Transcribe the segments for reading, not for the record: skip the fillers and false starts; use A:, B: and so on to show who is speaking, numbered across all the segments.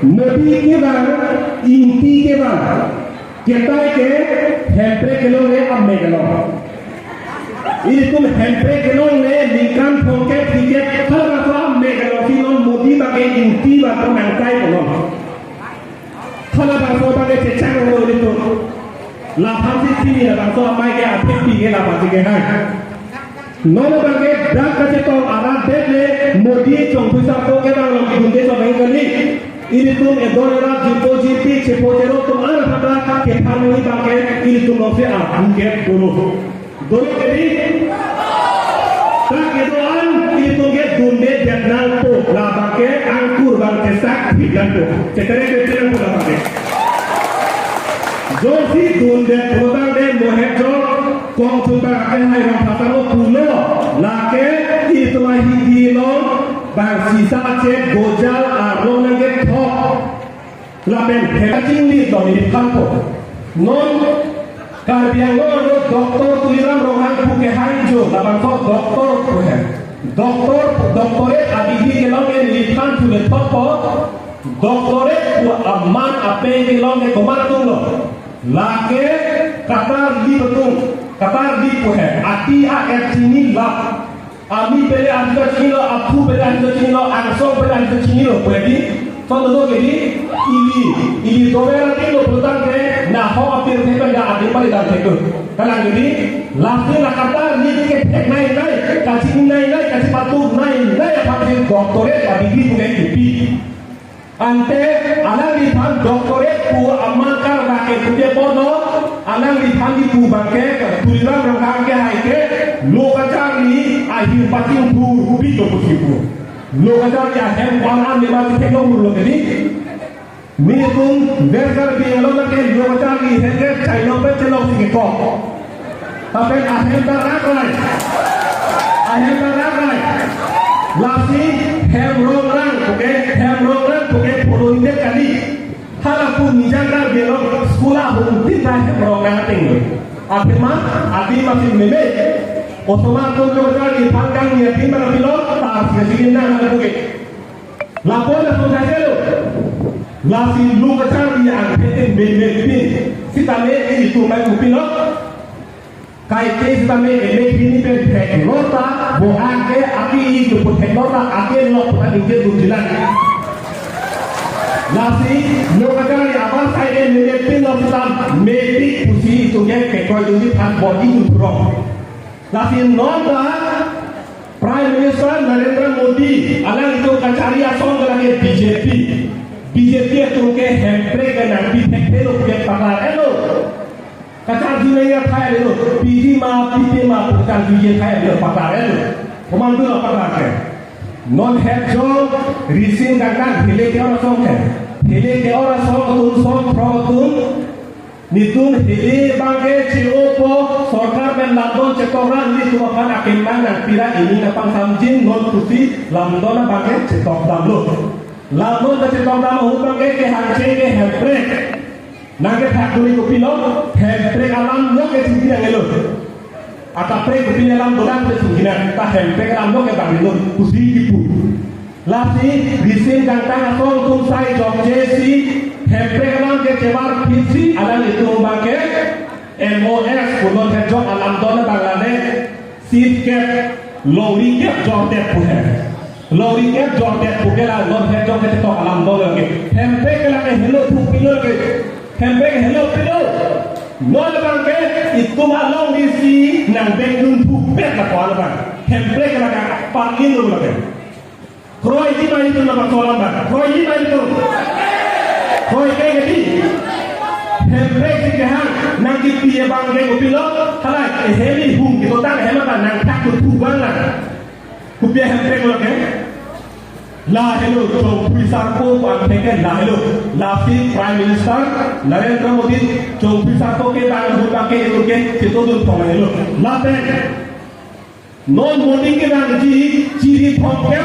A: मोदी के बाद इंटी के बाद कहता है कि हेम्प्रे के लोग ने अब में ini tuh hempre kenong le likan pongke tiket kalau apa megalo sino modi bagai inti bagai mangkai kenong kalau bangsa bagai cecang lo itu lah pasti sini lah bangsa apa ke apa tiga lah pasti ke hai nono bagai dak kerja kau arah deh modi congkusa to ke bang lo gunde so bagai kali ini tuh edorera jipo jipi cepotero tuh arah pada ke pamui bagai ini tuh nose abu ke dulu दोनों के भी ताकि दोआन itu ke dunde jadnal to laba ke angkur bang kesak hidan to cetere ke cetere to laba ke जो सी dunde produk de mohejo kong suka ke hai ram pasaro pulo lake itu lahi dilo bang sisa ce gojal arlo nage thok laben hecing ni to ni phanko non Karbiango lo doktor tulisan rohan buke hanjo laban to doktor puhe doktore adigi kelonge lipan tule topo doktore ku aman ape kelonge komatung lo lake katar di betung katar di puhe ati a etini lap ami bele anda chino apu bele anda chino angso bele anda chino puhe di Contoh jadi ini doa itu berulang ke nah ho apir teko ya adi pali dan teko kalau jadi langsung nak kata ni ke naik kasih naik kasih patu naik apa sih doktoret tadi gitu kayak gitu ante alang di pan doktoret ku amalkan rakyat kude pono alang di pan di ku bangke tulisan rangkang ke haike lo kacang ni akhir pati ku bito kusipu lo kacang ya hem panan di mati teknologi lo jadi Minipun berkar biang lo nak lo kacang ni henge China pe celo sih kok tapi ahem terakai lasi hem rongrang oke polo ini kali halapu nijaga biang sekolah hunti dah hem rongrang tinggal akhir masih meme otomatis lo kacang ni panggang ni akhir mana bilo tak sih nak oke lapor saja lo lasi lu kacang dia angketin bebe kita ini itu main kupilo kaite kita ini pe teknota bohang ke aki itu teknota aki lo pernah dijel bujilan lasi lu kacang dia apa saya ini pilo kita medik pusi itu ke kau jadi tan body itu drop lasi nota Prime Minister Narendra Modi alang itu kacari asong lagi BJP itu ke hempre ke nanti teknelo ke pakar elo kacang dunia kaya elo PD ma bukan dunia kaya elo pakar elo pemandu lo pakar ke non hejo risin kakak hele ke orang song protun nitun hele bangke ciopo sorkar men landon cetoran ni tuakan akan mana pira ini napang samjin non tusi landona bangke cetok damlo Lamun dari kota mahutang ke hanche ke hempre, nangke factory kopi lo, hempre alam lo ke sini yang elo, atapre kopi alam dolan ke sini ta hempre alam lo ke bagi lo, kusi ibu, lasi risin kantang asong tumsai jomjesi, hempre alam ke cewar pisi alam itu membangke, MOS kulon hejok alam dolan Bangladesh, sipket lori ke jordet puhe. Lori ke jordet pukela lor hejo ke to alam do lagi hempe ke lagi hello tu pilo ke hempe ke hello pilo nol bangke itu malong isi nang bengun tu pet la pala bang hempe ke lagi pangin lu lagi kroi di mai tu na pakolan bang kroi di mai tu kroi ke gedi hempe ke hang nang di pie bangke ko pilo halai heli hum ki to tang hemata nang tak tu bang la kupia hempre ko lagi la hello to pisar ko pangke la hello la fi prime minister Narendra Modi to pisar ko ke bang hu ke ke to dun ko hello la pe non Modi ke bang ji chiri phok ke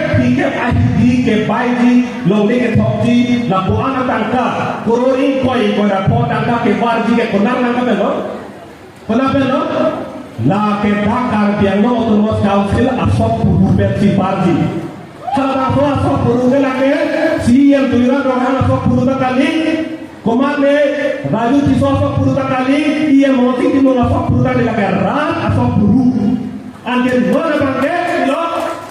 A: di ke bai ji lo le ke thok ji la bo ana tangka korori koi ko na pho tangka ke war ji ke konang nang ka lo la ke Dhaka Biangno Autonomous Council asok puru versi parji kalau asok puru ke la ke si puruta kali komane raju tisosok puruta kali ia moti timosok puruta de la guerra asok puru ande nona bange lo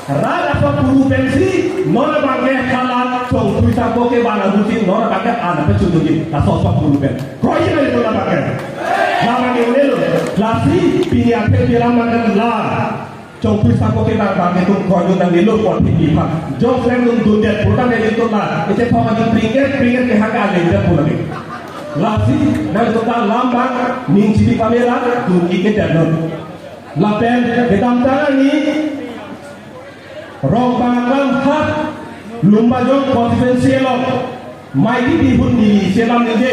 A: rada asok puru pensi nona bange kala chong tuisa boke bana buti nona bange ana pechudugi asok puru pen koi na nona bange la bange lelo lasi pini ate pira mangan la chong tuisa boke bana bange tum koyo na lelo pot pini pa jok lem tum dunde puruta de to na ite thoma di pringet ke haga le de pulani lasi na to ta lamba ning cibi kamera tum ike ternon lapen kedam tangan ni rong bangkang hak lumba jong konstitusielo mai di hun di selam nije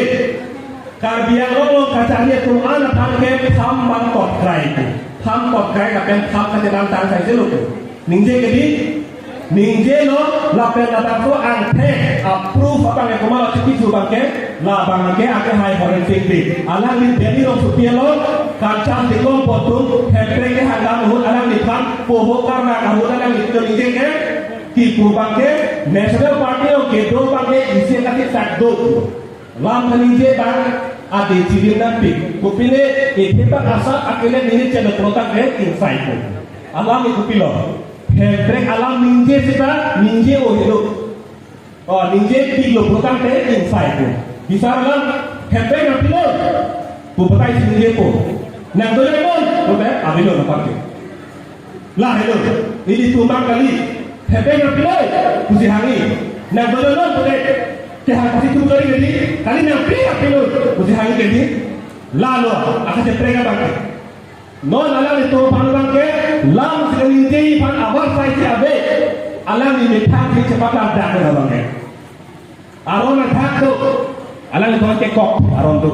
A: karbiang lo kacanya tu anak tangke tham bang kot krai kapen tham ka kedam tang sai selo ninje kedi ninje lo lapen datang ko angke approve apa ke komalo cipi bangke la bangke ake hai forensic di alang ni deni ro supielo kacang dikom potong hepre ke hangam hut alang ni tham poho karna kahut alang ni ninje ke ki bangke national party o ke do bangke isi kati tak do lam ninje bang ade cilim dan pik kupine itheba asa akele ninje chelo protak ke inside ko alang ni kupilo hepre alang ninje sita ninje o helo ninje pilo protak ke inside ko bisa alang hepre na pilo pupatai ninje ko nang dole mon tobe abilo na parke la hello ini tumbang kali hebe na pilai kusi hangi nang dole mon tobe ke ha kasi tu kali na pilo kusi hangi kedi la lo akase prega bangke no nala itu pan bangke lam sekali dei pan abar sai se abe alam ini thang ki cepat ada na bangke aron thak tu alam itu ke kok aron tu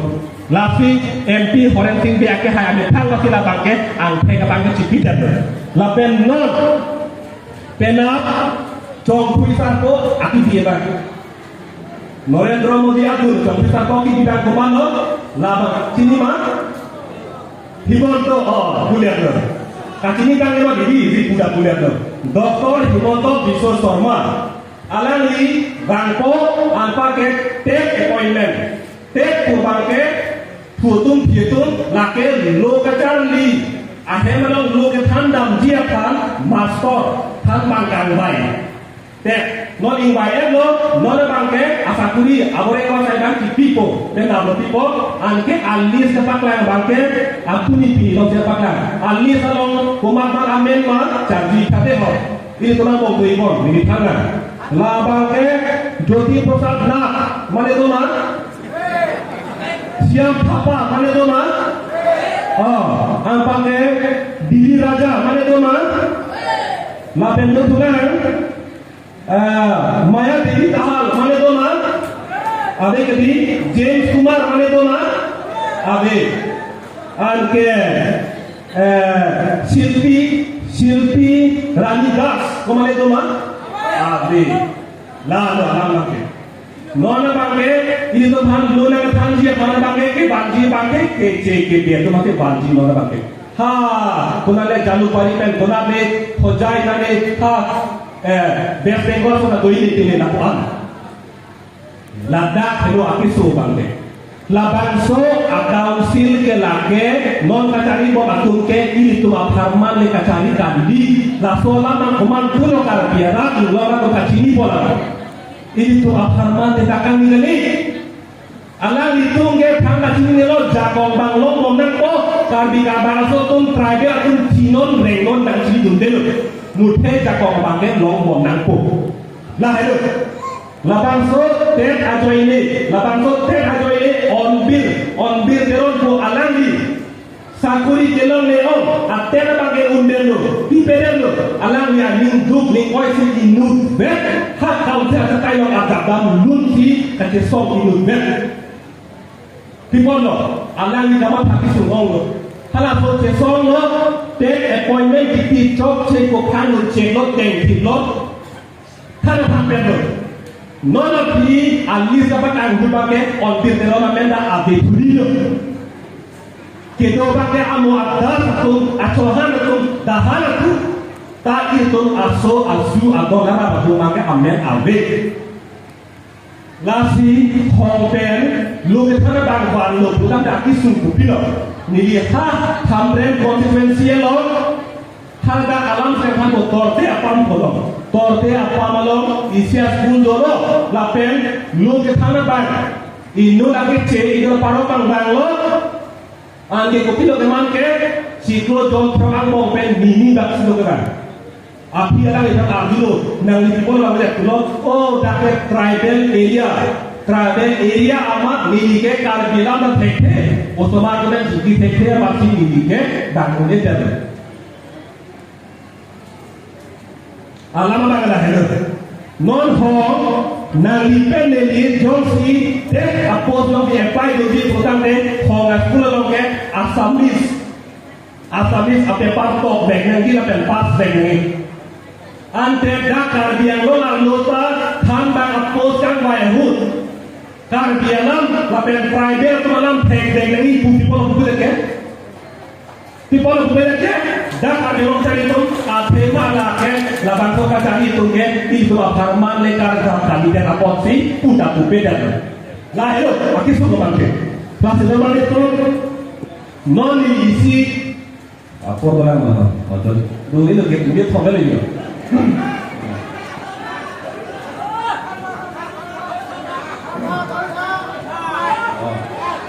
A: Lafi MP forensik bi ake haya me thang wasi la bangke ang thega bangke cipi dan la pen non penap chong puisan ko aki biye bang Narendra Modi adur chong puisan ko ki bidang komando la bang sini ma Himonto bulian lo kacini kang ema di budak bulian lo Dr. Himonto Biswa Sharma alali bangko anpa ke take appointment take to bangke Putung pietun lake lo kecarli akhirnya lo ketan dam dia kan master tan bangkan baik te non ingbae lo non bangke asakuri abore ko sai bang pipo dan abo pipo anke alis sepak lang bangke apuni pi lo sepak lang alis along kumat amen ma janji kate ho ini tulang mo kuibon ini tangan la bangke joti prasad na mane to na siam papa mana tu man? Ang panggil Dili Raja mana tu man? Mapen tu kan? Maya Devi Tahal mana tu man? Abe kedi James Kumar mana tu man? Abe anke Silpi Rani Das mana tu man? Abe lah Nona bangke ini tu han lona ke than dia mana bangke ke bangke ke dia tu mate banji nona bangke ha kunale jalu pari pen kunale khojai nane ha West Bengal so na doi ni na puan Ladakh hello akisu bangke labang so akaun sil ke lage non kacari bo atung ke ini tu aparman le kacari kandi la so lama kuman tulo kar biara lora ko kacini bola ini tu aparman de takang ni alang ditungge thangga sini lo jakong bang lo momnang ko karbi kabang so tum private atun cinon rengon dan sini dundel muthe jakong bang de lo momnang ko la hello labang so tet ajoine on bill deron ko alang di sakuri kelong leon atena bage undelo piperelo alang ya ning duk ning oi si inut bet hak kau ta kayo agabam lunti kate so inut bet pipono alang ni dapat haki sungong lo hala so che song lo take appointment di chok che ko khanu che lo teng ti lo thana phamben lo nona pi alisa batang dubake on bill deron amenda ade tulilo Kita pakai amu adas atau acohan atau dahan atau tak itu aso asu atau gara baru pakai amen abe. lasi hongpen lu kita bangwan lu bukan daki sungguh bilo nilihat hamren konsekvensi lo harga alam sekarang tu torte apa malam torte apa malam isias punjolo lapen lu kita bang inu lagi ce inu paro bang lo angge kopi lo teman ke siklo jom terang hongpen mini dak sido kan api ada di dalam agilo nang di pol la melihat lo oh dak tribal area amat milike karbilan dan tekte otomatis dan suki tekte masih milike dan boleh jadi alam apa dah hello non hong nalipe neli jonsi dek apos lo yang pai doji potang dek hong askulo lo ke asamis apa partok beg nanti lah pas beg ni ante dakar biang lo nota tambah apos kan bayahud karbialam lapen private tu malam tek nanti putih polo putih ke tipolo putih ke dakar biang cari tu tema lah ke lapan tu kacang itu ke itu aparman lekar kami dan apot si udah tu beda lah hello aki suka bangke kelas normal itu non isi apa orang macam dulu itu dia thong lagi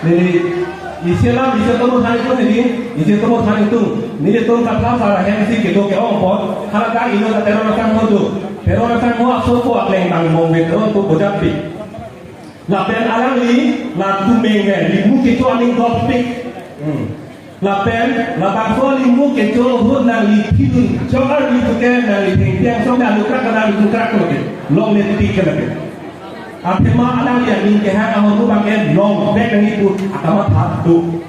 A: jadi istilah bisa temu hari itu ini isi temu hari itu ini tu kata salah yang si gitu ke orang pun kalau dah ini ada teror orang mau asal ko akleng bang mau betul tu bojapi lapen alang ni tu menge limu kita aning topik lapen so limu kita hud na lipidun coba limu ke na lipeng so dah lukrak long netik ke lagi Apema alang yang ini kehan amal tu bagian long back yang itu agama satu.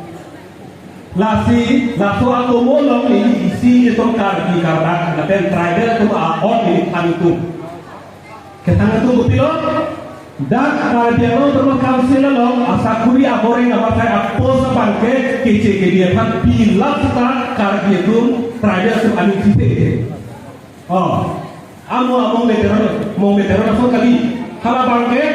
A: Lasu aku molong ini isi itu karbi karena dan tribal itu on ini itu. Ketang itu betul. Dan karbiano terus kansel lo asakuri abore nama saya apos bangke kece dia kan bila kita karbi itu tribal itu anu kita. Oh, among veteran so kali. Kalau bangke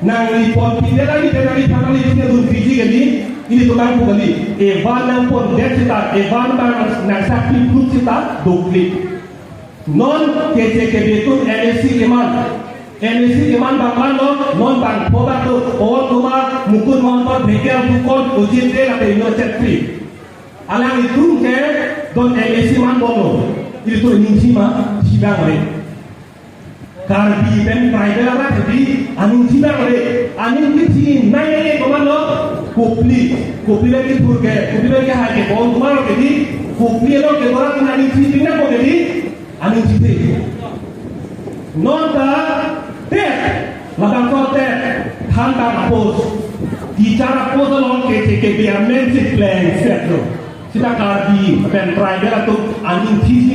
A: nang lipon pindah lagi dari tanah lipnya tu biji kali ini tukang kali evan nang pon dead kita evan bang nang sakti pun kita duplik non kece kebetul NSC iman banglan non bang pobat tu pohon rumah mukun motor bekel tukon ujit deh atau innocent free alang itu ke don NSC man bono itu ningsi mah sidang leh karbi ben private apa jadi aning sidang leh aning kisi naik komando kupli lagi burke kupli lagi hake pohon rumah lo jadi kupli lo ke orang aning sidingnya kok jadi aning siding nonta tet laban kote tanda pos bicara pos lo ke biar mensi plan setlo kita karbi ben private atau aning kisi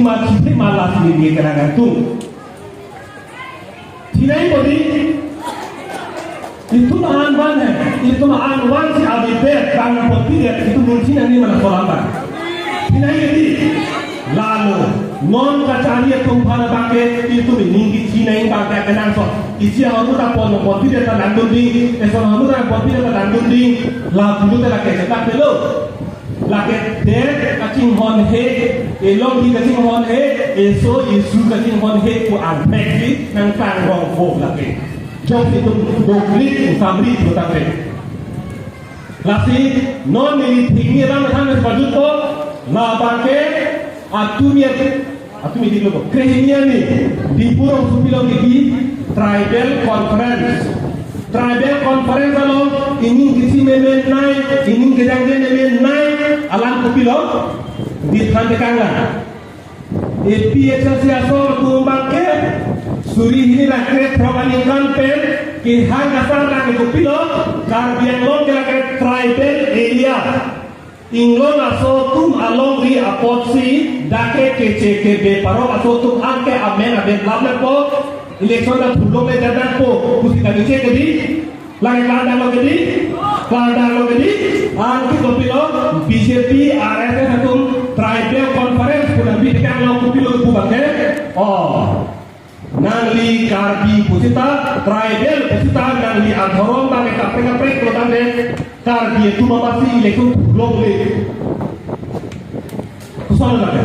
A: malah sini kenangan tu Tinai bodi itu mahan si abibet bang potiret itu mungkin ini mana soalan. Tinai ini lalu non kacari tumpah pakai itu minggi tinai pakai kenang so isi hamu tak potiret tak nandun di esok hamu tak potiret tak nandun di lalu tu tak kecetak dulu. Laki dek kacing hon he, elok di kacing hon he, eso isu kacing hon he ku anpek di nang tanggung bok laki. Jom itu doklik samri itu tak lasi non ini tinggi ram tham sebaju to la pakai atumia di logo. Krehnya ni di Purong Sumilong ini tribal conference alo ini kisi memen naik ini kedanggen memen naik alam kupilo di tandekanga epi eksasiasor tumbangke suri ini lah kret promani kampen ki harga sarang kupilo karbian long kira tribal area inglong aso tum along ri apotsi dake kece kebe paro aso tum anke amen lamne po election dah belum ada ko kusi kali cek jadi lagi keadaan lo jadi anti kopilo BJP RSS satu tribal conference pun lebih dekat lo kopilo bukan oh nangli karbi pusita tribal pusita nangli adhorom bagi kapre protande karbi itu mamasi election logle kusol naga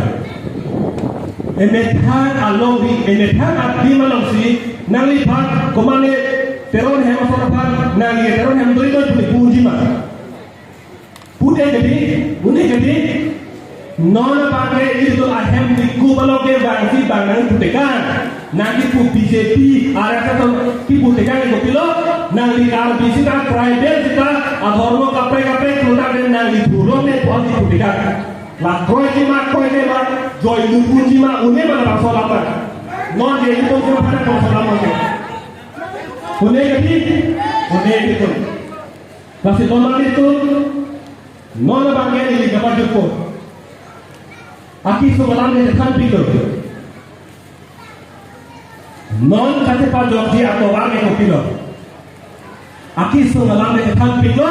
A: emethan alongi emethan abdi malongsi nangli bhat komane teron hem asora nangli teron hem doi doi punjima Pune jadi non pakai itu ahem di kubaloke bangsi bangang putekan nanti pu BJP ada satu ki putekan itu pilo nanti kalau bisa tribal kita adorno kapre keluar dan nanti dulu nih buat di putekan lah koi cima joy lumpur cima une mana pasal apa non jadi itu cuma pada pasal apa Pune itu masih normal itu non bagian ini dapat jemput. Aki sungalam ni tekan pikir. Non kata pajak dia atau orang yang pikir. Aki sungalam ni tekan pikir.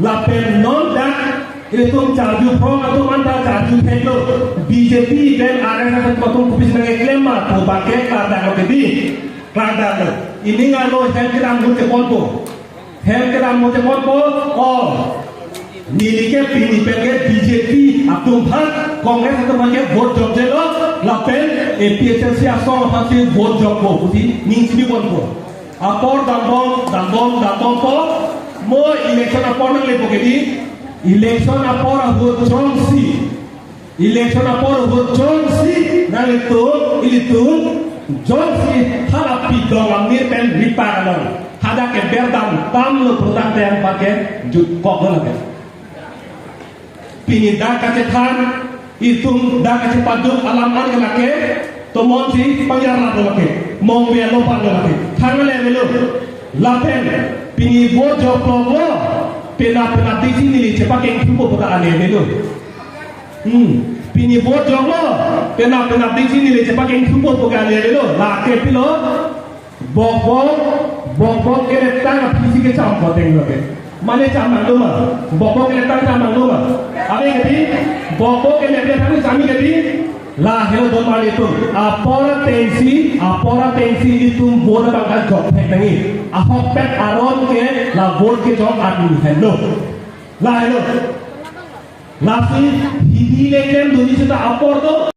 A: Lapen non dah itu charju pro atau mana charju itu BJP dan RSS potong kupis dengan klaim atau pakai karda kau karda ini ngalo hem kita mesti konpo. Hem kita mesti konpo. Oh. Nilike pini peke BJP atum bhat Congress atum bhat vote job jelo lapen APHC asong hasi vote job ko puti ningsbi bon ko apor dambom ko mo election apor nang le pokedi election apor vote jonsi nang itu jonsi harapi dong mir pen riparan hada ke berdam tam lo produk yang pakai jut kok lagi Pini dah kasih than, itu dah kasih paduk alaman ke laki, tomon si penjara laki, mong biar lupa laki, thangal melu, lapen, pini bojo plogo, pena di sini cepat yang cukup pada ane melu, pini bojo lo, pena di sini cepat yang cukup pada ane melu, laki pilo, bobok kena tang fisik campur tengok lagi. Mana caman luma, bobok yang tak caman luma. Apa yang jadi? Bobok yang dia kami jadi lahir domar itu. Apora tensi itu bola bangkai job pengengi. Ahok pet aron ke la board ke job admi hello. Lah hello. Nasi hihi leken dunia kita apor tu.